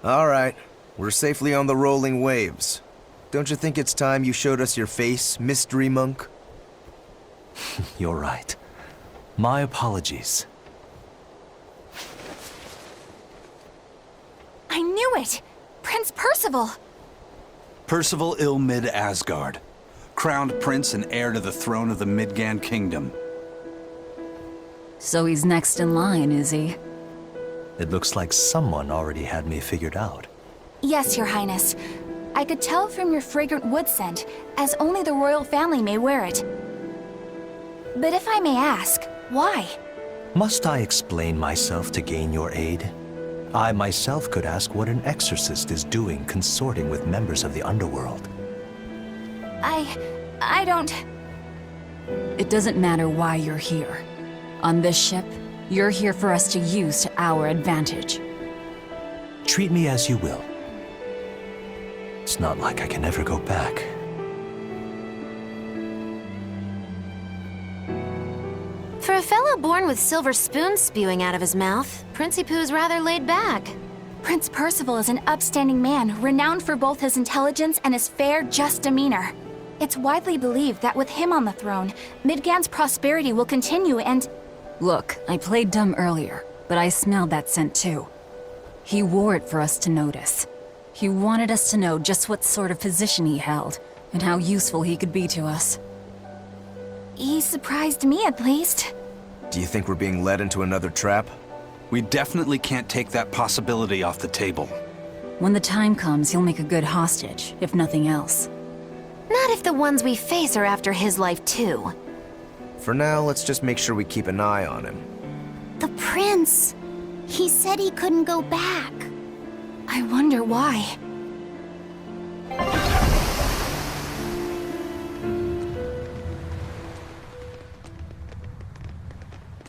All right, we're safely on the rolling waves. Don't you think it's time you showed us your face, Mystery Monk? You're right. My apologies. I knew it! Prince Percival! Percival Ilmid Asgard, crowned prince and heir to the throne of the Midgand Kingdom. So he's next in line, is he? It looks like someone already had me figured out. Yes, Your Highness. I could tell from your fragrant wood scent, as only the royal family may wear it. But if I may ask, why? Must I explain myself to gain your aid? I myself could ask what an exorcist is doing consorting with members of the underworld. I don't... It doesn't matter why you're here. On this ship, you're here for us to use to our advantage. Treat me as you will. It's not like I can ever go back. For a fellow born with silver spoons spewing out of his mouth, Princie Pooh's rather laid back. Prince Percival is an upstanding man, renowned for both his intelligence and his fair, just demeanor. It's widely believed that with him on the throne, Midgand's prosperity will continue and... Look, I played dumb earlier, but I smelled that scent too. He wore it for us to notice. He wanted us to know just what sort of position he held, and how useful he could be to us. He surprised me, at least. Do you think we're being led into another trap? We definitely can't take that possibility off the table. When the time comes, he'll make a good hostage, if nothing else. Not if the ones we face are after his life too. For now, let's just make sure we keep an eye on him. The prince. He said he couldn't go back. I wonder why.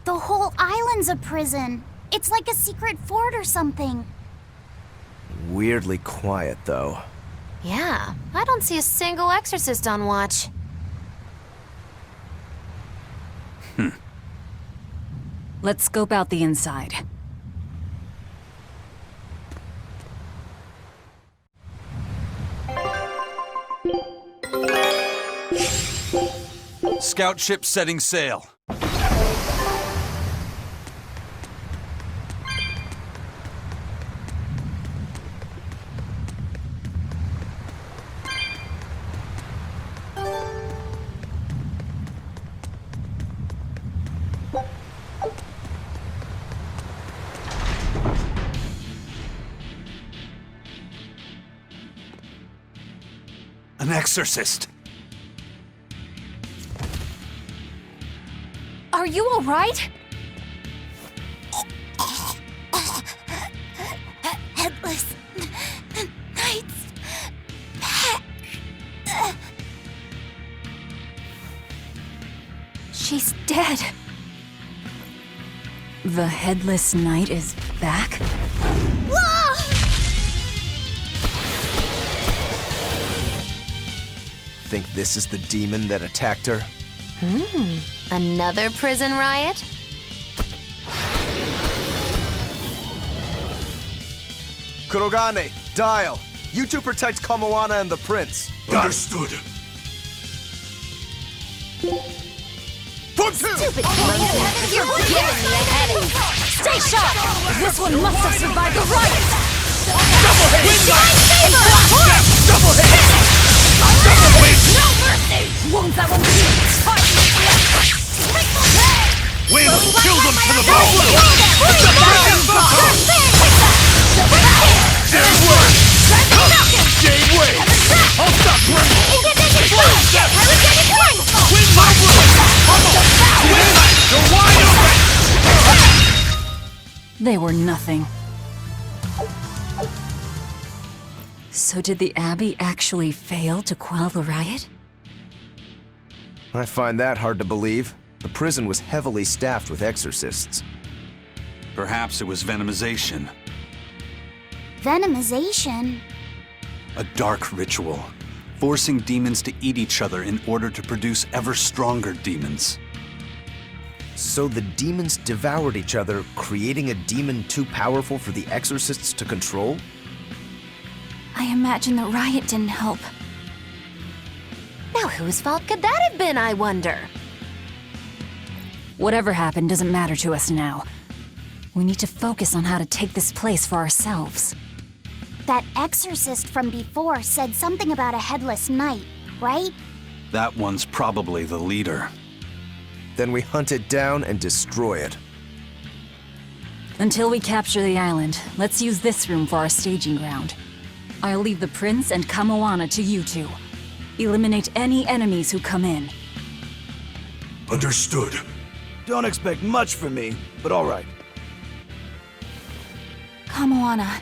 The whole island's a prison. It's like a secret fort or something. Weirdly quiet, though. Yeah, I don't see a single exorcist on watch. Let's scope out the inside. Scout ship setting sail. An exorcist. Are you all right? Headless Knights back. She's dead. The Headless Knight is back? Think this is the demon that attacked her? Another prison riot? Kurogane, Dial, you two protect Kamoana and the prince. Understood. Stupid demons! You're giving me a headache! Stay sharp! This one must have survived the riot! Double hit! Double hit! Double hit! No mercy! Wounds that will be Wind! Kill them to the bone! Jade Way! Jade Way! I'll stop running! Wind my way! You're wide open! They were nothing. So did the Abbey actually fail to quell the riot? I find that hard to believe. The prison was heavily staffed with exorcists. Perhaps it was venomization. Venomization? A dark ritual, forcing demons to eat each other in order to produce ever stronger demons. So the demons devoured each other, creating a demon too powerful for the exorcists to control? I imagine the riot didn't help. Now whose fault could that have been, I wonder? Whatever happened doesn't matter to us now. We need to focus on how to take this place for ourselves. That exorcist from before said something about a headless knight, right? That one's probably the leader. Then we hunt it down and destroy it. Until we capture the island, let's use this room for our staging ground. I'll leave the prince and Kamoana to you two. Eliminate any enemies who come in. Understood. Don't expect much from me, but all right. Kamoana,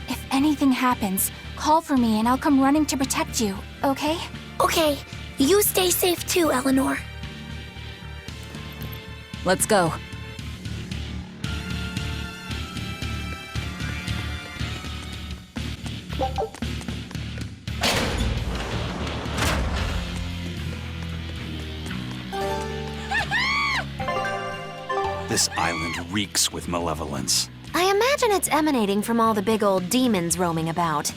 if anything happens, call for me and I'll come running to protect you, okay? Okay, you stay safe too, Eleanor. Let's go. This island reeks with malevolence. I imagine it's emanating from all the big old demons roaming about.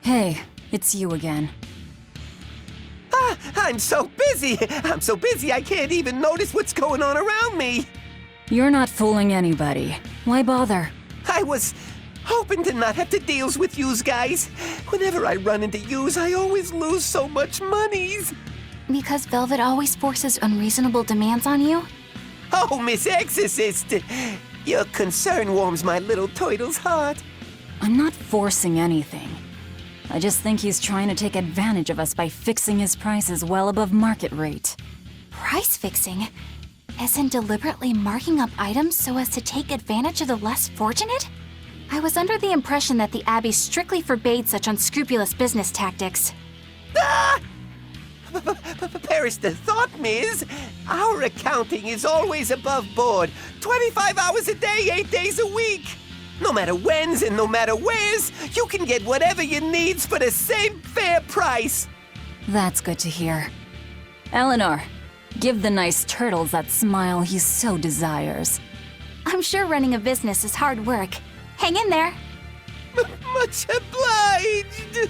Hey, it's you again. I'm so busy! I'm so busy I can't even notice what's going on around me! You're not fooling anybody. Why bother? I was hoping to not have to deal with yous guys. Whenever I run into yous, I always lose so much monies. Because Velvet always forces unreasonable demands on you? Oh, Miss Exorcist! Your concern warms my little turtle's heart. I'm not forcing anything. I just think he's trying to take advantage of us by fixing his prices well above market rate. Price fixing? As in deliberately marking up items so as to take advantage of the less fortunate? I was under the impression that the Abbey strictly forbade such unscrupulous business tactics. Ah! Perish the thought, Miss. Our accounting is always above board. 25 hours a day, 8 days a week. No matter whens and no matter wheres, you can get whatever you needs for the same fair price. That's good to hear. Eleanor, give the nice turtles that smile he so desires. I'm sure running a business is hard work. Hang in there. Much obliged.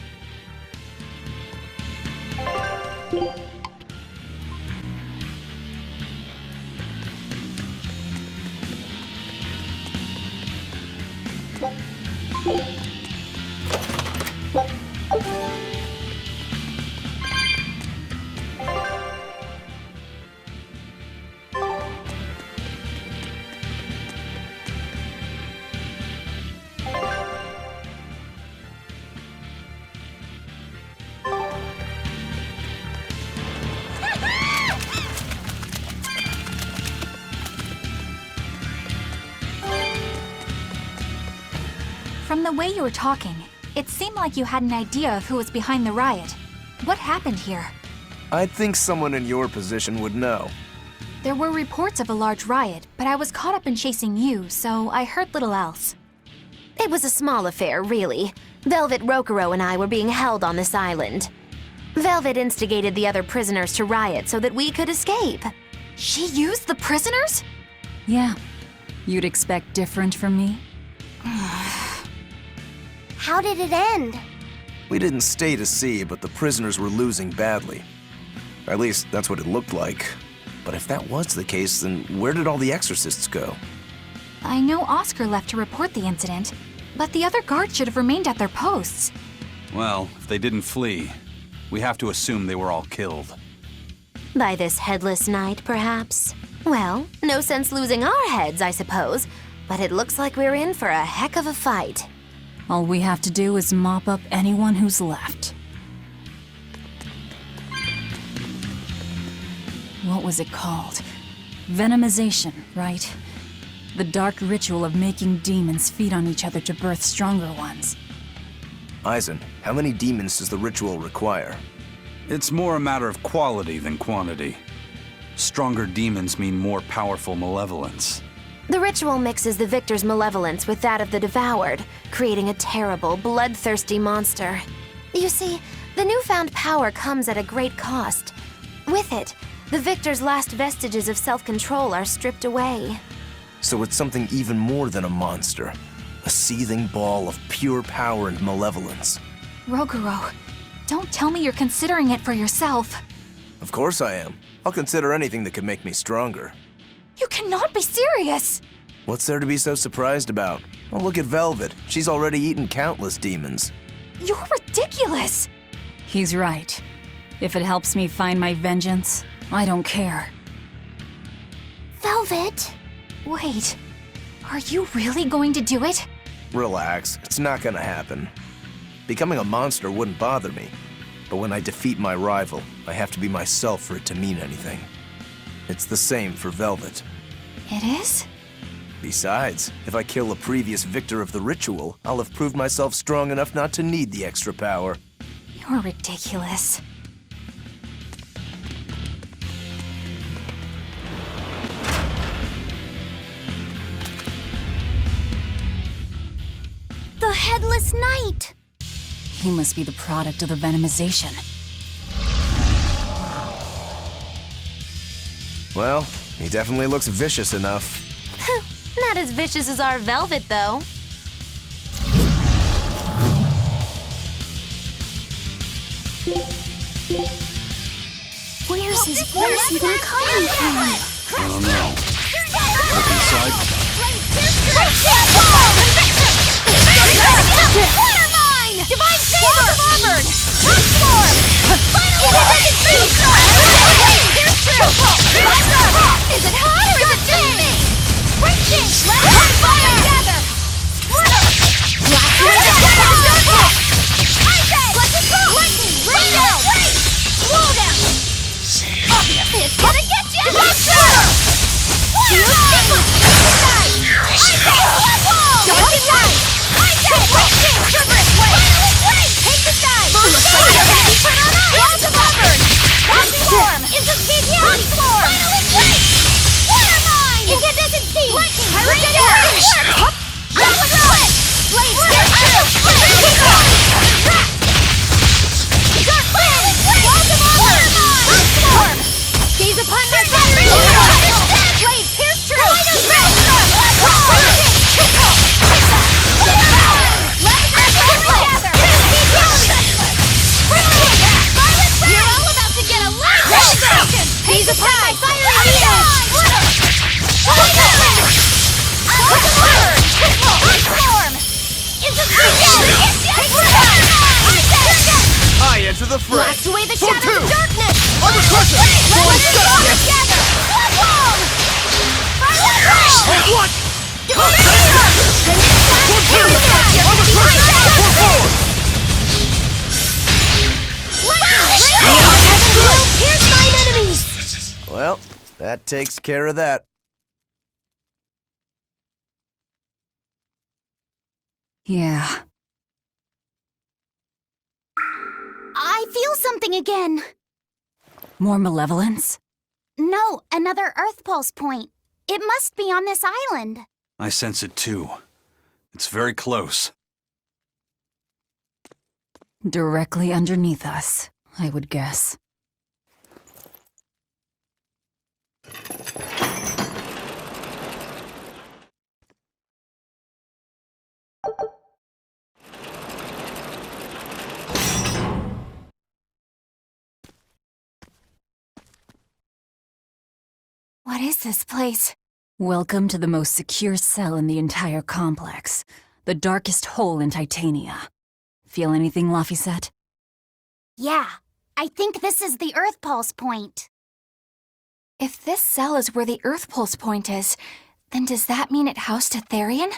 From the way you were talking, it seemed like you had an idea of who was behind the riot. What happened here? I'd think someone in your position would know. There were reports of a large riot, but I was caught up in chasing you, so I heard little else. It was a small affair, really. Velvet Rokurou and I were being held on this island. Velvet instigated the other prisoners to riot so that we could escape. She used the prisoners? Yeah. You'd expect different from me? How did it end? We didn't stay to see, but the prisoners were losing badly. At least, that's what it looked like. But if that was the case, then where did all the exorcists go? I know Oscar left to report the incident, but the other guards should have remained at their posts. Well, if they didn't flee, we have to assume they were all killed. By this headless knight, perhaps? Well, no sense losing our heads, I suppose. But it looks like we're in for a heck of a fight. All we have to do is mop up anyone who's left. What was it called? Venomization, right? The dark ritual of making demons feed on each other to birth stronger ones. Eisen, how many demons does the ritual require? It's more a matter of quality than quantity. Stronger demons mean more powerful malevolence. The ritual mixes the victor's malevolence with that of the devoured, creating a terrible, bloodthirsty monster. You see, the newfound power comes at a great cost. With it, the victor's last vestiges of self-control are stripped away. So it's something even more than a monster. A seething ball of pure power and malevolence. Roguro, don't tell me you're considering it for yourself. Of course I am. I'll consider anything that could make me stronger. You cannot be serious! What's there to be so surprised about? Well, look at Velvet. She's already eaten countless demons. You're ridiculous! He's right. If it helps me find my vengeance, I don't care. Velvet? Wait, are you really going to do it? Relax, it's not gonna happen. Becoming a monster wouldn't bother me. But when I defeat my rival, I have to be myself for it to mean anything. It's the same for Velvet. It is? Besides, if I kill a previous victor of the ritual, I'll have proved myself strong enough not to need the extra power. You're ridiculous. The Headless Knight! He must be the product of the venomization. Well, he definitely looks vicious enough. Not as vicious as our Velvet, though. Where's his voice even coming from? I don't know. Look inside. Divine Saber! Armored! Transform! Finally, here's true! Is it hot or is it just me? Reaching! Let's fire together! Blast you into darkness! I say! Let's just go! Lightning! Rain down! Slow down! It's gonna get you! Divine Saber! I say! Let's go! Don't be right! I say! Reaching! Triggerous way! Take the sky! Looks like you're ready to turn on us! Walls of Auburn! Transform! Into Titania! Transform! Finally break! Water mine! Incandescent steam! Lightning! Hurricane! That was it! Blaze! Dark wind! Walls of Auburn! Transform! Gaze upon my fiery blade! Pierce true! He's a pie! Fire I enter the fray! Blast away the shadows of darkness! Under pressure! Let's go together! What? Here's my enemies! Well, that takes care of that. Yeah. I feel something again. More malevolence? No, another Earth Pulse point. It must be on this island. I sense it too. It's very close. Directly underneath us, I would guess. What is this place? Welcome to the most secure cell in the entire complex. The darkest hole in Titania. Feel anything, Laphicet? Yeah, I think this is the Earth Pulse point. If this cell is where the Earth Pulse point is, Then does that mean it housed a Therian?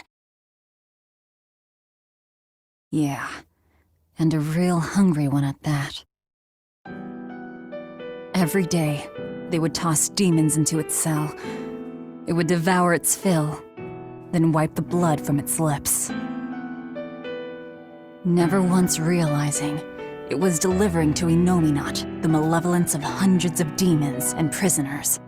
Yeah, and a real hungry one at that. Every day, they would toss demons into its cell. It would devour its fill, then wipe the blood from its lips. Never once realizing it was delivering to Inominat the malevolence of hundreds of demons and prisoners.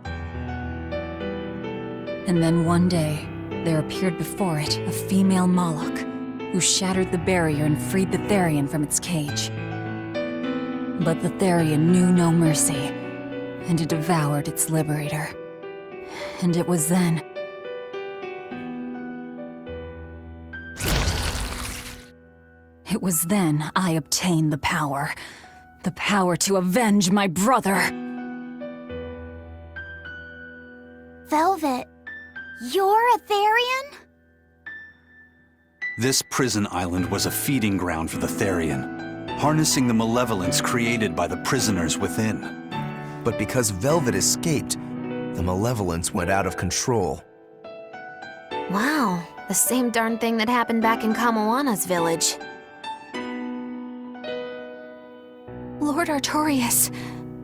And then one day, there appeared before it a female Moloch, who shattered the barrier and freed the Therian from its cage. But the Therian knew no mercy, and it devoured its liberator. And it was then... It was then I obtained the power. The power to avenge my brother. Velvet, you're a Therian? This prison island was a feeding ground for the Therian, harnessing the malevolence created by the prisoners within. But because Velvet escaped, the malevolence went out of control. Wow, the same darn thing that happened back in Kamoana's village. Lord Artorius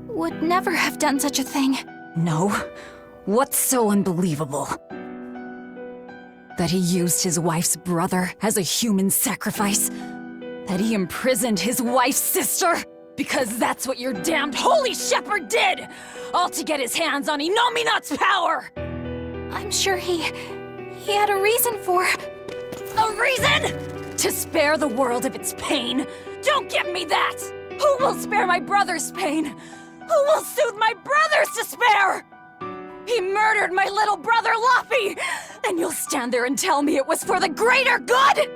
would never have done such a thing. No? What's so unbelievable? That he used his wife's brother as a human sacrifice? That he imprisoned his wife's sister? Because that's what your damned holy shepherd did! All to get his hands on Inominat's power! I'm sure he had a reason for... A reason? To spare the world of its pain? Don't give me that! Who will spare my brother's pain? Who will soothe my brother's despair? He murdered my little brother Luffy! And you'll stand there and tell me it was for the greater good?!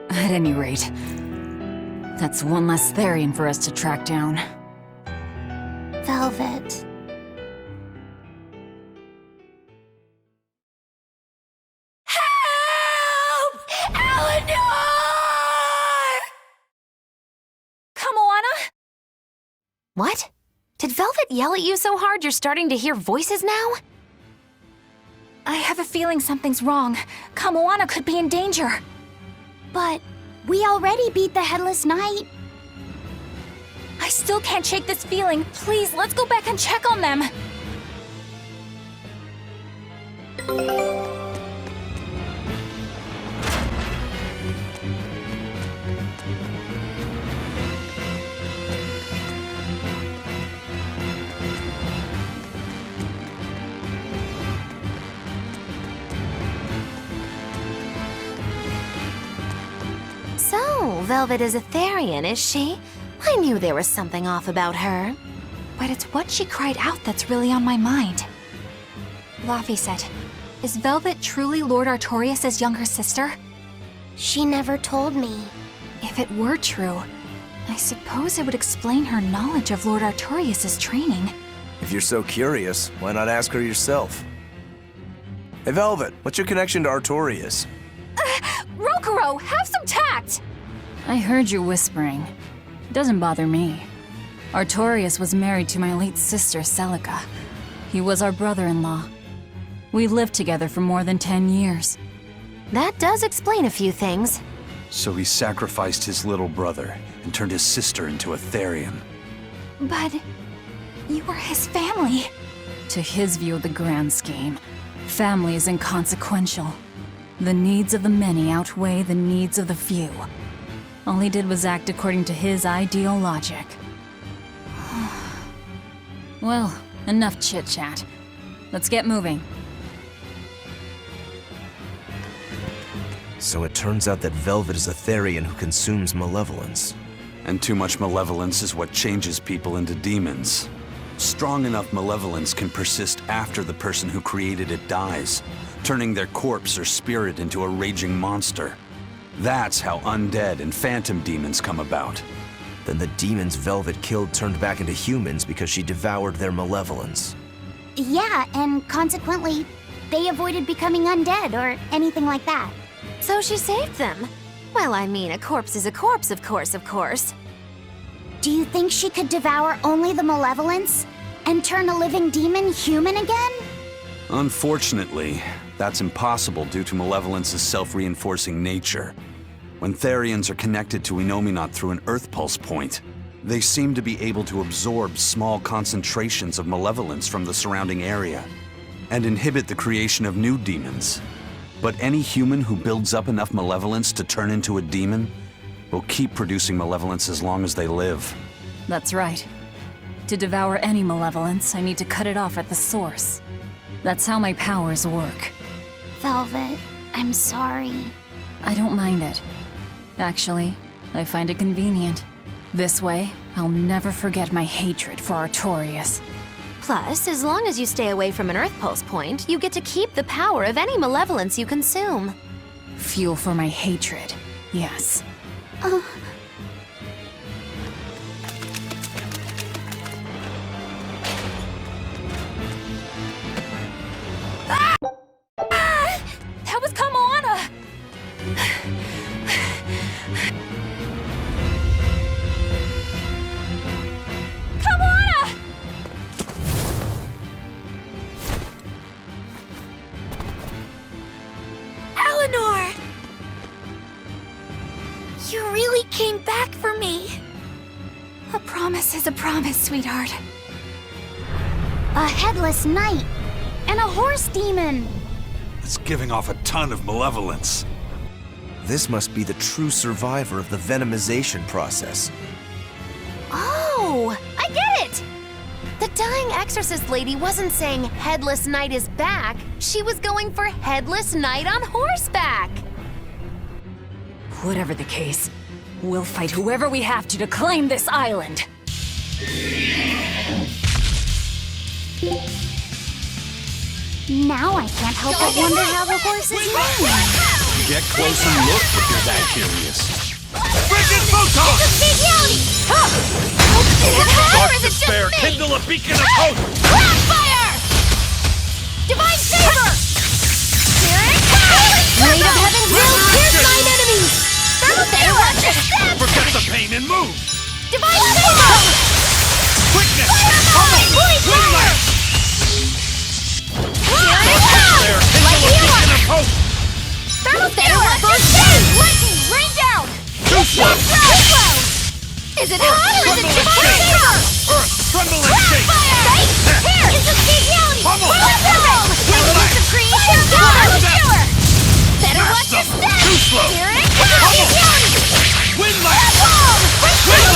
At any rate, that's one less Therian for us to track down. Velvet. Help! Eleanor! Kamoana? What? Did Velvet yell at you so hard you're starting to hear voices now? I have a feeling something's wrong. Kamoana could be in danger. But we already beat the Headless Knight. I still can't shake this feeling. Please, let's go back and check on them. So, Velvet is a Therian, is she? I knew there was something off about her. But it's what she cried out that's really on my mind. Lavi said, is Velvet truly Lord Artorius' younger sister? She never told me. If it were true, I suppose it would explain her knowledge of Lord Artorius' training. If you're so curious, why not ask her yourself? Hey Velvet, what's your connection to Artorius? Rokuro, have some tact! I heard you whispering. It doesn't bother me. Artorius was married to my late sister, Celica. He was our brother-in-law. We lived together for more than 10 years. That does explain a few things. So he sacrificed his little brother and turned his sister into a Therian. But you were his family. To his view of the grand scheme, family is inconsequential. The needs of the many outweigh the needs of the few. All he did was act according to his ideal logic. Well, enough chit-chat. Let's get moving. So it turns out that Velvet is a Therian who consumes malevolence. And too much malevolence is what changes people into demons. Strong enough malevolence can persist after the person who created it dies, turning their corpse or spirit into a raging monster. That's how undead and phantom demons come about. Then the demons Velvet killed turned back into humans because she devoured their malevolence. Yeah, and consequently, they avoided becoming undead or anything like that. So she saved them. Well, I mean, a corpse is a corpse, of course. Do you think she could devour only the malevolence and turn a living demon human again? Unfortunately, that's impossible due to Malevolence's self-reinforcing nature. When Therians are connected to Enominat through an Earth Pulse point, they seem to be able to absorb small concentrations of malevolence from the surrounding area and inhibit the creation of new demons. But any human who builds up enough malevolence to turn into a demon will keep producing malevolence as long as they live. That's right. To devour any malevolence, I need to cut it off at the source. That's how my powers work. Velvet, I'm sorry. I don't mind it. Actually, I find it convenient. This way, I'll never forget my hatred for Artorias. Plus, as long as you stay away from an Earth Pulse point, you get to keep the power of any malevolence you consume. Fuel for my hatred, yes. That was Kamoana! Kamoana! Eleanor! You really came back for me. A promise is a promise, sweetheart. A headless knight and a horse demon. It's giving off a ton of malevolence. This must be the true survivor of the venomization process. Oh, I get it! The dying exorcist lady wasn't saying Headless Knight is back. She was going for Headless Knight on horseback. Whatever the case, we'll fight whoever we have to claim this island. Now I can't help but wonder how the horse is named. Get close and look if you're that curious. Frigid photon! Bestiality! Is it her or is it just Despair, me? kindle a beacon of hope! Crossfire! Divine Saber! Spirit Blade of Heaven's will pierce mine enemies! Better watch your step! Forget the pain and move! Divine Saber! Quickness! Holy fire! Despair, kindle a beacon of hope! Better watch your step! Lightning, rain down! Too slow! Is it hot or is it Divine Saber? Earth, tremble and shake! Crossfire! Here! It's a bestiality! Pummel! Lightning of creation! Power! Better watch your Blast them! step! Too slow! Here it comes! Bestiality! Wind light! Wind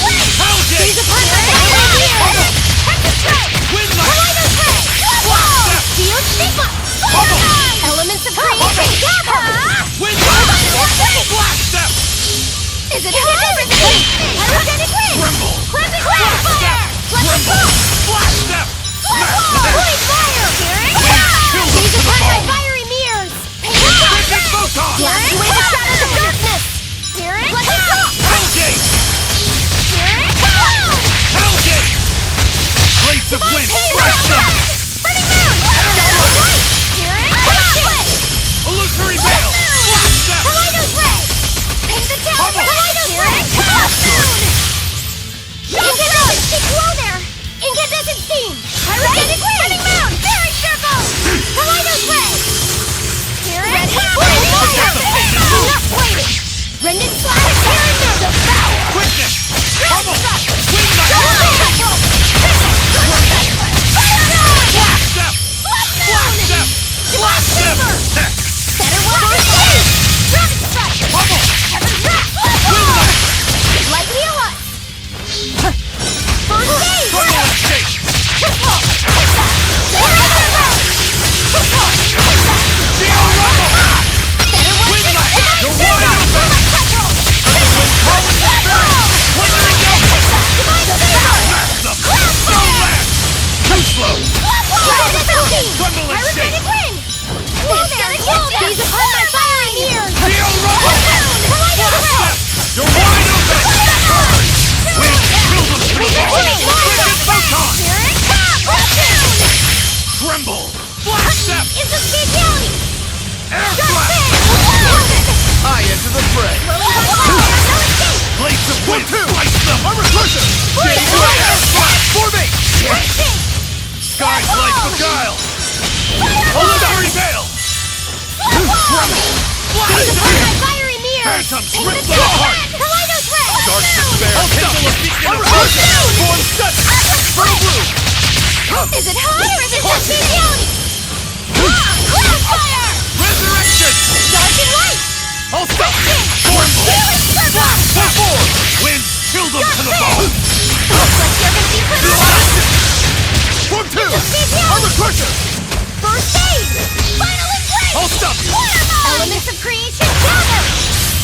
Wind Hell Seize gate! upon the fire! Hector strike! Wind light! Kaleido strike! Steel stigma! Elements of creation gather! Wind light! Blast step! Is it hot or is it me? Pyrogenic wind! Tremble! Crimson fire! Let's go! Blast step! Holy fire! Seize upon my fiery mirrors! comes! Rip them apart! Kaleidos Ray! Dark Despair! Kindle a beacon of hope! Form such! Is it hot or is it just bestiality? Crossfire! Resurrection! Dark and light! I'll stop! Form Healing circle! Winds, chill them to the bone! Looks like you're gonna be put on! Form 2! Bestiality! Armor Crusher! First aid! Final embrace! I'll stop you! Elements of creation gather!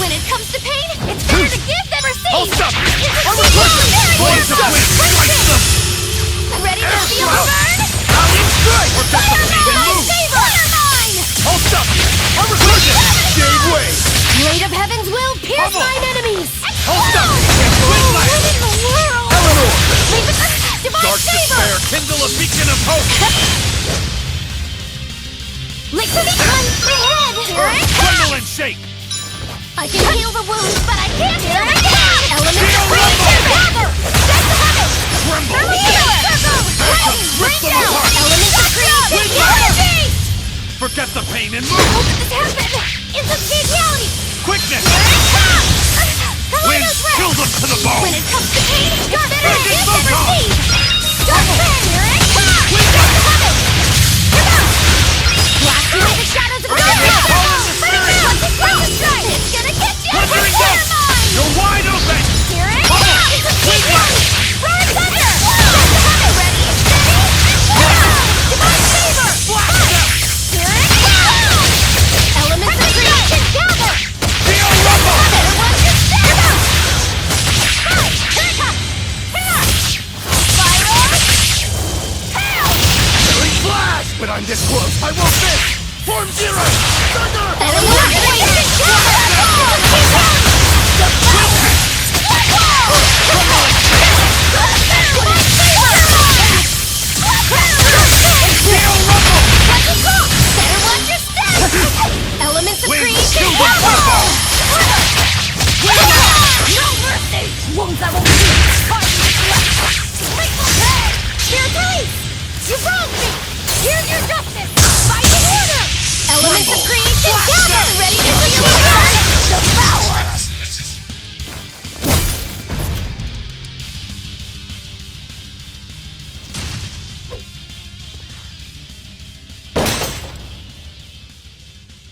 When it comes to pain, it's better to give than receive! I'll stop you! It's a Armor Crusher! Voice of wind, strike them! Ready to feel the burn? Rallying strike! Fire Even move! mine! I'll stop you! Armor Crusher! Gave way! Blade of Heaven's will pierce Pummel! mine enemies! I'll stop you! What Windlash! in the world? Eleanor! Leave it Divine Dark Despair! Kindle a beacon of hope! Lick to the gun! My head! Tremble and shake! I can heal the wounds, but I can't heal the pain! Elements Feel of creation gather! Set to heaven! Tremble! Bring them down! apart! Elements of creation gather! Forget the pain and How move! did this happen? It's a fatality! Quickness! Kaleidos Winds, Ray! chill them to the bone! When it comes to pain, you're better to Dragon give than Photon! receive! Dark Pen! Set to heaven! Come out! Blast you with the shadows of darkness! Bring it down! Strike! It's gonna get you! Thundering Ghost! You're wide open! Hear it? Pummel! It's a fatality! Roar thunder! Set to heaven! Ready? Steady? Divine favor! Blast them! Hear it? Elements of creation gather! Feel rumble! Better watch your step! Very flash! When I'm this close, I won't miss! Form 0! Thunder! Better watch your Feel rumble! Better watch your step! Elements of Winds, creation chill them to the bone! No mercy! Wounds I won't see! Here it is! You wronged me! Here's your justice! Fight in order! Elements of creation gather! Ready to feel the burn! Devour!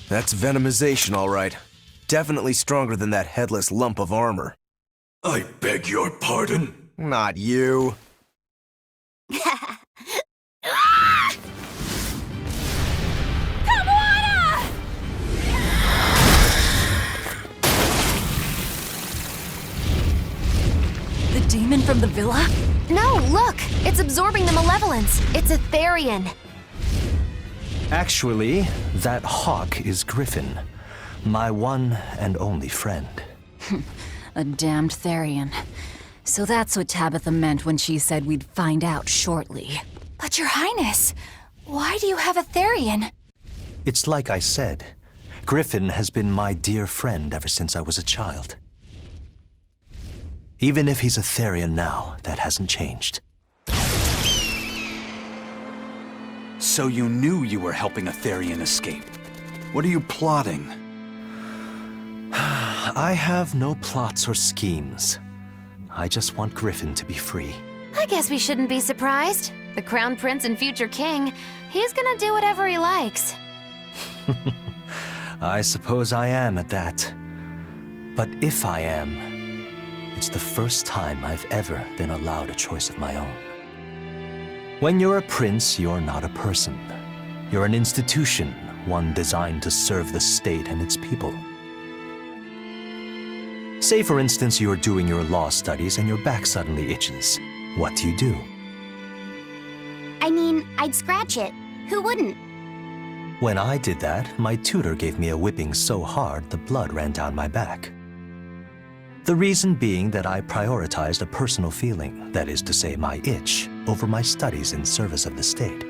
That's venomization, all right. Definitely stronger than that headless lump of armor. I beg your pardon? Not you. The demon from the villa? No, look! It's absorbing the malevolence. It's a Therian. Actually, that hawk is Griffin, my one and only friend. A damned Therian. So that's what Tabitha meant when she said we'd find out shortly. But Your Highness, why do you have a Therian? It's like I said, Griffin has been my dear friend ever since I was a child. Even if he's a Therian now, that hasn't changed. So you knew you were helping a Therian escape. What are you plotting? I have no plots or schemes. I just want Griffin to be free. I guess we shouldn't be surprised. The Crown Prince and future king, he's gonna do whatever he likes. I suppose I am at that. But if I am, it's the first time I've ever been allowed a choice of my own. When you're a prince, you're not a person. You're an institution, one designed to serve the state and its people. Say, for instance, you're doing your law studies and your back suddenly itches. What do? I mean, I'd scratch it. Who wouldn't? When I did that, my tutor gave me a whipping so hard the blood ran down my back. The reason being that I prioritized a personal feeling, that is to say my itch, over my studies in service of the state.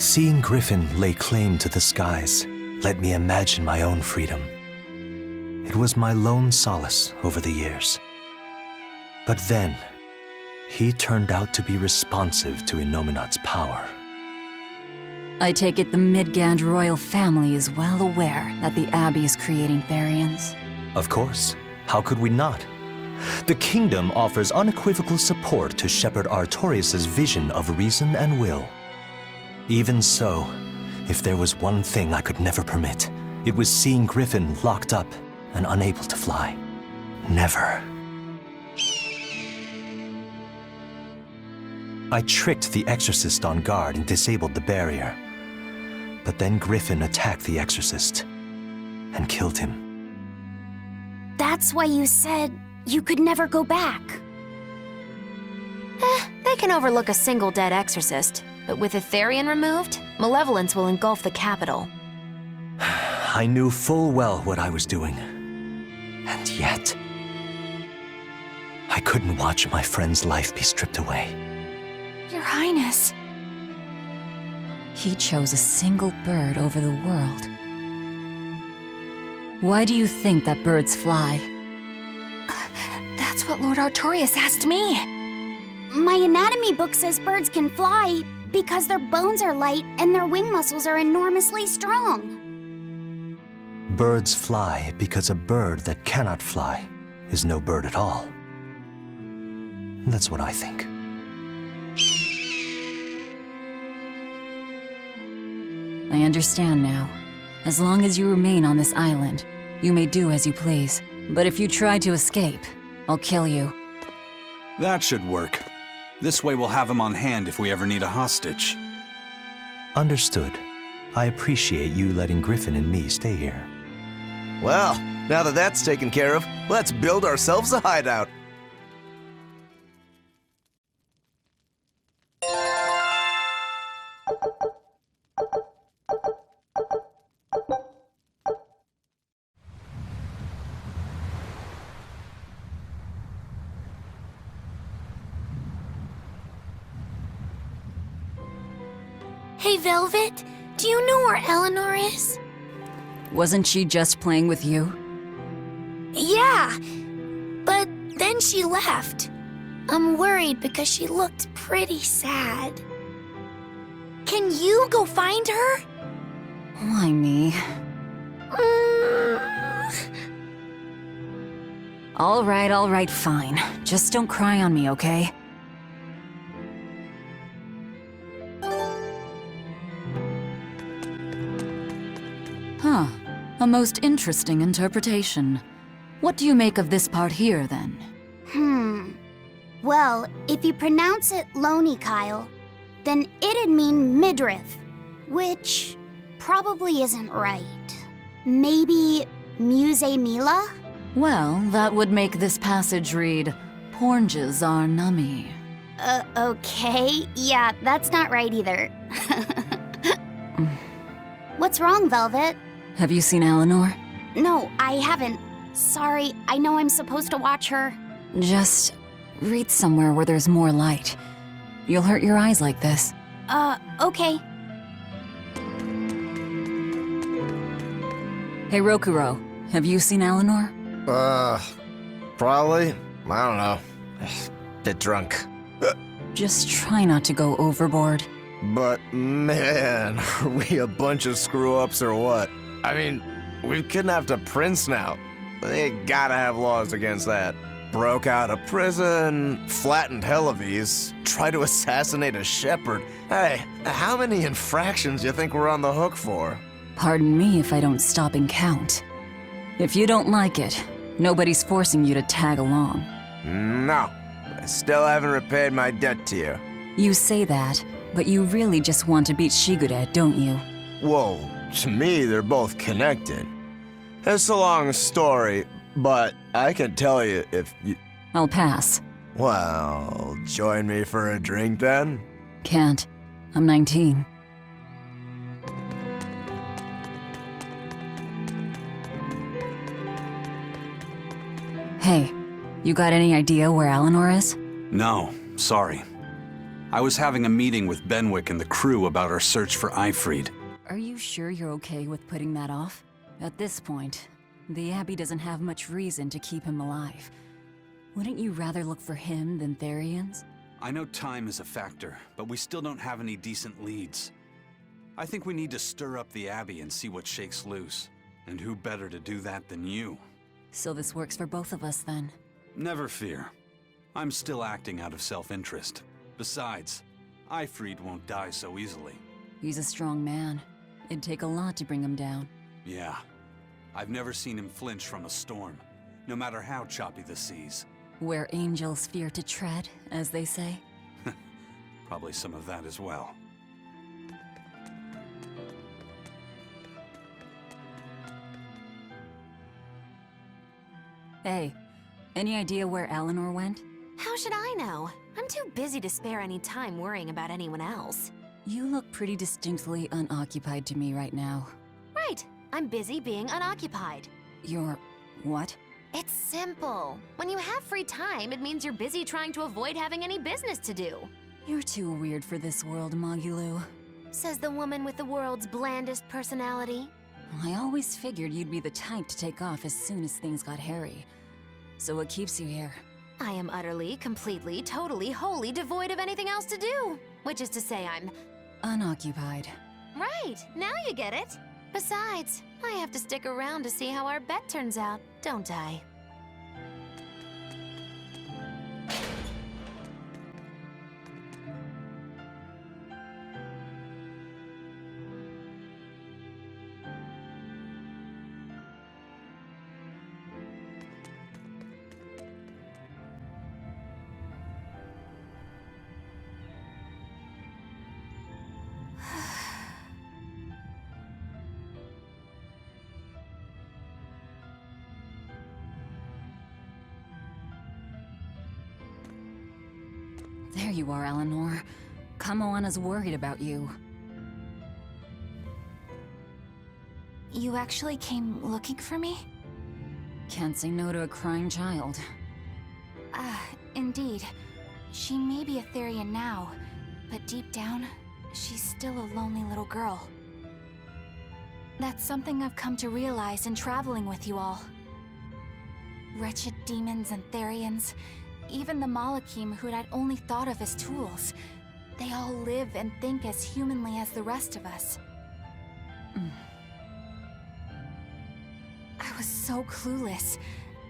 Seeing Griffin lay claim to the skies let me imagine my own freedom. It was my lone solace over the years. But then, he turned out to be responsive to Innominat's power. I take it the Midgand royal family is well aware that the Abbey is creating Therians. Of course. How could we not? The kingdom offers unequivocal support to Shepherd Artorias' vision of reason and will. Even so, if there was one thing I could never permit, it was seeing Griffin locked up and unable to fly. Never. I tricked the Exorcist on guard and disabled the barrier. But then Griffin attacked the Exorcist and killed him. That's why you said you could never go back. They can overlook a single dead exorcist, but with a Therian removed, malevolence will engulf the capital. I knew full well what I was doing. And yet, I couldn't watch my friend's life be stripped away. Your Highness. He chose a single bird over the world. Why do you think that birds fly? That's what Lord Artorias asked me. My anatomy book says birds can fly because their bones are light and their wing muscles are enormously strong. Birds fly because a bird that cannot fly is no bird at all. That's what I think. I understand now. As long as you remain on this island, you may do as you please. But if you try to escape, I'll kill you. That should work. This way we'll have him on hand if we ever need a hostage. Understood. I appreciate you letting Griffin and me stay here. Well, now that that's taken care of, let's build ourselves a hideout. Hey, Velvet, do you know where Eleanor is? Wasn't she just playing with you? Yeah, but then she left. I'm worried because she looked pretty sad. Can you go find her? Why me? All right, fine. Just don't cry on me, okay? Huh. A most interesting interpretation. What do you make of this part here, then? Well, if you pronounce it Loney Kyle, then it'd mean midriff, which probably isn't right. Maybe Muse Mila? Well, that would make this passage read, Pornges are nummy. Okay. Yeah, that's not right either. What's wrong, Velvet? Have you seen Eleanor? No, I haven't. Sorry, I know I'm supposed to watch her. Just read somewhere where there's more light. You'll hurt your eyes like this. Okay. Hey, Rokuro, have you seen Eleanor? Probably. I don't know. Bit drunk. Just try not to go overboard. But man, are we a bunch of screw-ups or what? I mean, we've kidnapped a prince now. They gotta have laws against that. Broke out of prison, flattened Helives, tried to assassinate a shepherd. Hey, how many infractions you think we're on the hook for? Pardon me if I don't stop and count. If you don't like it, nobody's forcing you to tag along. No, I still haven't repaid my debt to you. You say that, but you really just want to beat Shigude, don't you? Whoa, to me they're both connected. It's a long story, but I can tell you if you... I'll pass. Well, join me for a drink then? Can't. I'm 19. Hey, you got any idea where Eleanor is? No, sorry. I was having a meeting with Benwick and the crew about our search for Eifried. Are you sure you're okay with putting that off? At this point, the Abbey doesn't have much reason to keep him alive. Wouldn't you rather look for him than Therians? I know time is a factor, but we still don't have any decent leads. I think we need to stir up the Abbey and see what shakes loose. And who better to do that than you? So this works for both of us then. Never fear. I'm still acting out of self-interest. Besides, Ifrid won't die so easily. He's a strong man. It'd take a lot to bring him down. Yeah. I've never seen him flinch from a storm, no matter how choppy the seas. Where angels fear to tread, as they say. Probably some of that as well. Hey, any idea where Eleanor went? How should I know? I'm too busy to spare any time worrying about anyone else. You look pretty distinctly unoccupied to me right now. Right. I'm busy being unoccupied. You're... what? It's simple. When you have free time, it means you're busy trying to avoid having any business to do. You're too weird for this world, Magulu. Says the woman with the world's blandest personality. I always figured you'd be the type to take off as soon as things got hairy. So what keeps you here? I am utterly, completely, totally, wholly devoid of anything else to do. Which is to say I'm... unoccupied. Right, now you get it. Besides, I have to stick around to see how our bet turns out, don't I? There you are, Eleanor. Kamoana's worried about you. You actually came looking for me? Can't say no to a crying child. Indeed. She may be a Therian now, but deep down, she's still a lonely little girl. That's something I've come to realize in traveling with you all. Wretched demons and Therians, even the Malakim who'd I'd only thought of as tools, they all live and think as humanly as the rest of us. I was so clueless.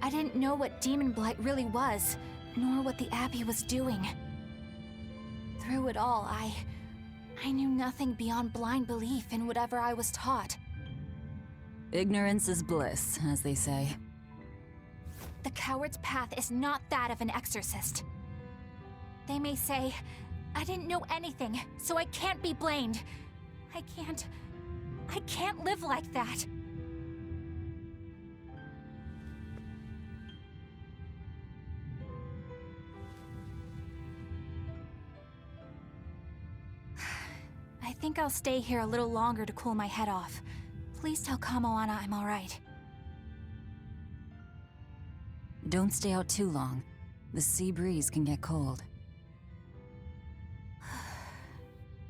I didn't know what demon blight really was, nor what the Abbey was doing. Through it all, I knew nothing beyond blind belief in whatever I was taught. Ignorance is bliss, as they say. The coward's path is not that of an exorcist. They may say, I didn't know anything, so I can't be blamed. I can't live like that. I think I'll stay here a little longer to cool my head off. Please tell Kamoana I'm alright. Don't stay out too long. The sea breeze can get cold.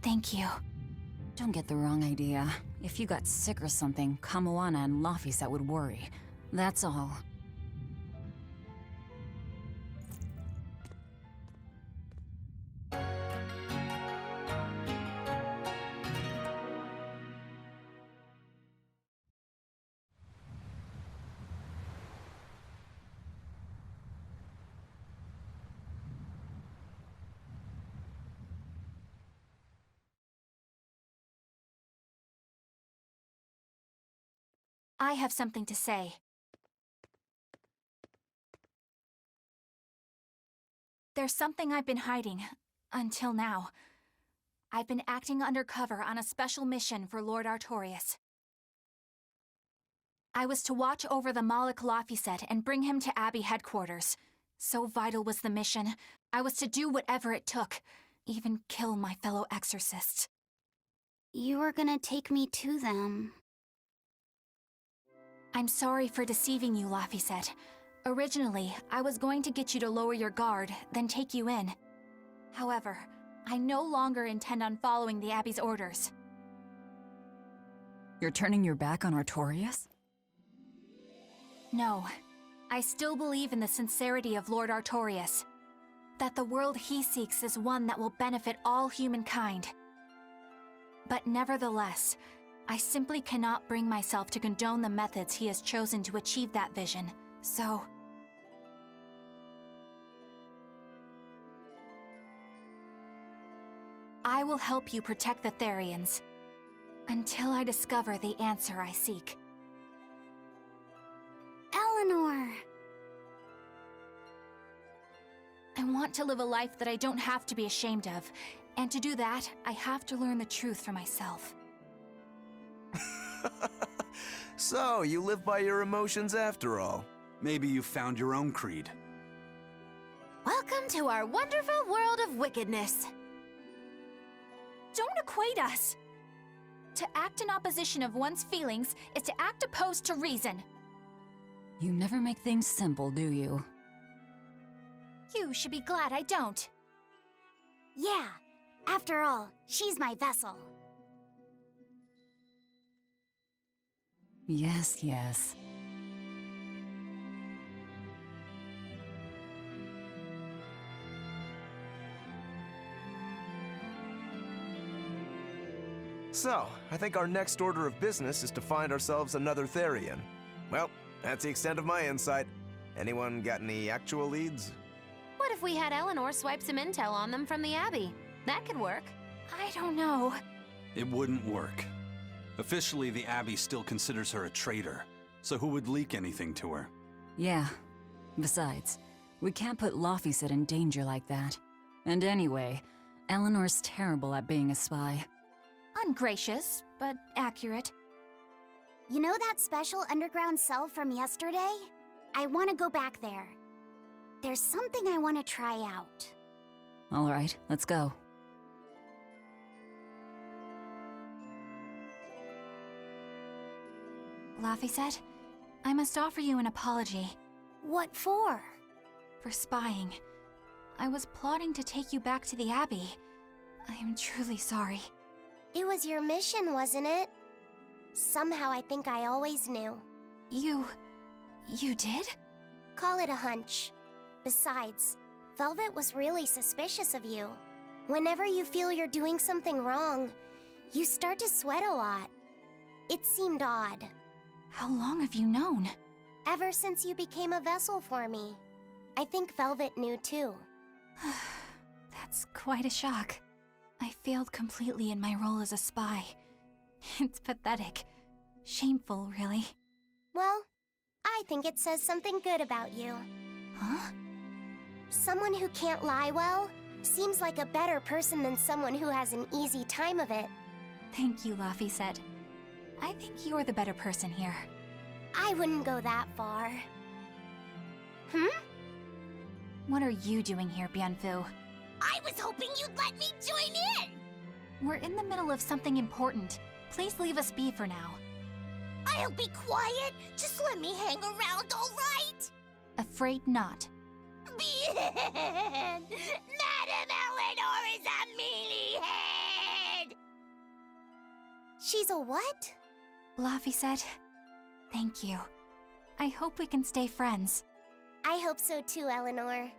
Thank you. Don't get the wrong idea. If you got sick or something, Kamoana and Laphicet would worry. That's all. I have something to say. There's something I've been hiding, until now. I've been acting undercover on a special mission for Lord Artorias. I was to watch over the Malik Laphicet and bring him to Abbey headquarters. So vital was the mission, I was to do whatever it took, even kill my fellow exorcists. You were gonna take me to them. I'm sorry for deceiving you, Laphicet. Originally, I was going to get you to lower your guard, then take you in. However, I no longer intend on following the Abbey's orders. You're turning your back on Artorias? No. I still believe in the sincerity of Lord Artorias. That the world he seeks is one that will benefit all humankind. But nevertheless, I simply cannot bring myself to condone the methods he has chosen to achieve that vision, so... I will help you protect the Therians, until I discover the answer I seek. Eleanor! I want to live a life that I don't have to be ashamed of, and to do that, I have to learn the truth for myself. So, you live by your emotions after all. Maybe you found your own creed. Welcome to our wonderful world of wickedness. Don't equate us! To act in opposition of one's feelings is to act opposed to reason. You never make things simple, do you? You should be glad I don't. Yeah, after all, she's my vessel. Yes, yes. So, I think our next order of business is to find ourselves another Therian. Well, that's the extent of my insight. Anyone got any actual leads? What if we had Eleanor swipe some intel on them from the Abbey? That could work. I don't know. It wouldn't work. Officially, the Abbey still considers her a traitor, so who would leak anything to her? Yeah. Besides, we can't put Laphicet in danger like that. And anyway, Eleanor's terrible at being a spy. Ungracious, but accurate. You know that special underground cell from yesterday? I want to go back there. There's something I want to try out. All right, let's go. Laphicet, I must offer you an apology. What for? For spying. I was plotting to take you back to the Abbey. I am truly sorry. It was your mission, wasn't it? Somehow I think I always knew. You did? Call it a hunch. Besides, Velvet was really suspicious of you. Whenever you feel you're doing something wrong, you start to sweat a lot. It seemed odd. How long have you known? Ever since you became a vessel for me. I think Velvet knew too. That's quite a shock. I failed completely in my role as a spy. It's pathetic. Shameful, really. Well, I think it says something good about you. Huh? Someone who can't lie well seems like a better person than someone who has an easy time of it. Thank you, Laphicet. I think you're the better person here. I wouldn't go that far. What are you doing here, Bienfu? I was hoping you'd let me join in! We're in the middle of something important. Please leave us be for now. I'll be quiet. Just let me hang around, all right? Afraid not. Bien! Madame Eleanor is a mealyhead! She's a what? Laphicet, thank you. I hope we can stay friends. I hope so too, Eleanor.